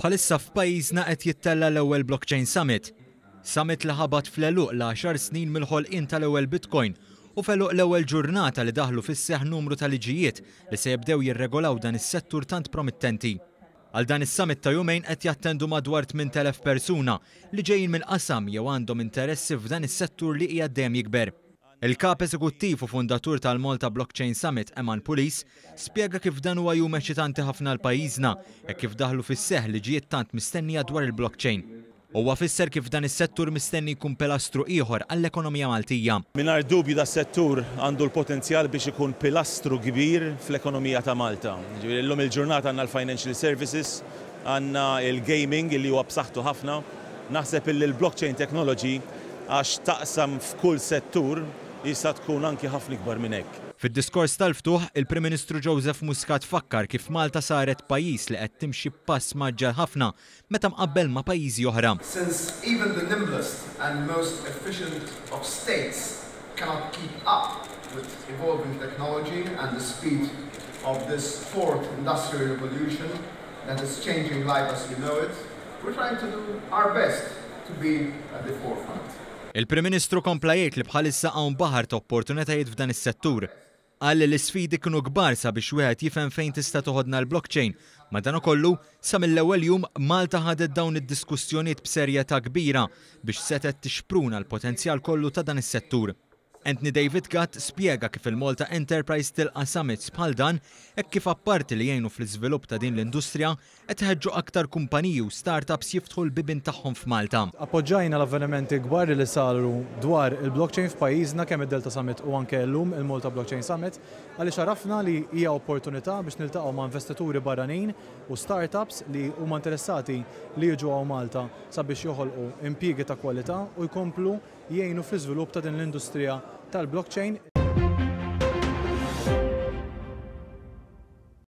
Bħalissa f'pajjiżna qed jittella l-ewwel Blockchain Summit. Summit li ħabat fl-eluq l-10 snin mill-ħolqien tal-ewwel Bitcoin u feluq l-ewwel ġurnata li daħlu fis-seħħ numru ta' liġijiet li se jibdew jirregolaw dan is-settur tant promittenti. Għal dan is-summit ta' jumejn qed jattendu madwar 8,000 persuna li ġejjin minn qasam jew għandhom interessi f'dan is-settur li qiegħed dejjem jikber. Il-kap eżekuttiv u fundatur tal-Malta Blockchain Summit, Eman Pulis, spjega kif dan huwa jum eċitanti ħafna l-pajjiżna e kif daħlu fis-seħħ liġijiet tant mistennija dwar il-blockchain. Huwa fisser kif dan is-settur mistenni jkun pilastru ieħor għall-ekonomija Maltija. Mingħajr dubju da settur għandu l-potenzjal biex ikun pilastru kbir fl-ekonomija ta' Malta. Llum il-ġurnata għandna l-financial services, għandna il-gaming li huwa b'saħħtu ħafna. Naħseb il-blockchain technology għax taqsam f'kull settur jista' tkun anki ħafna ikbar minn hekk. Fid-diskors tal-ftuħ, il-Prim Ministru Joseph Muscat fakkar kif Malta saret pajjiż li qed timxi pass maġġar ħafna meta mqabbel ma' pajjiżi oħra. Since even the nimblest and most efficient of states cannot keep up with evolving technology and the speed of this fourth industrial revolution that is changing life as we know it, we're trying to do our best to be at the forefront. Il-Prim Ministru kompla jgħid li bħalissa hawn baħar ta' opportunitajiet f'dan is-settur. Qal li l-isfidi kienu kbar sabiex wieħed jifhem fejn tista' toħodna l-blockchain, madankollu sa mill-ewwel jum Malta ħadet dawn id-diskussjonijiet b'serjetà kbira biex setet tixpruna l-potenzjal kollu ta' dan is-settur. Anthony David Gatt spjega kif il-Malta Enterprise tilqa' summits bħal dan hekk kif apparti li jgħinu fl-iżvilupp ta' din l-industrija qed iħeġġu aktar kumpaniji u startups jiftħu l-bibien tagħhom f'Malta. Appoġġajna l-avvenimenti kbar li saru dwar il-blockchain f'pajjiżna kemm id-Delta Summit u anke llum il-Malta Blockchain Summit għaliex għarafna li hija opportunità biex niltaqgħu ma' investituri barranin u startups li huma interessati li jiġu għaw Malta sabiex joħolqu impjiegi ta' kwalità u jkomplu jgħinu fl-iżvilupp ta' din l-industrija tal-blockchain.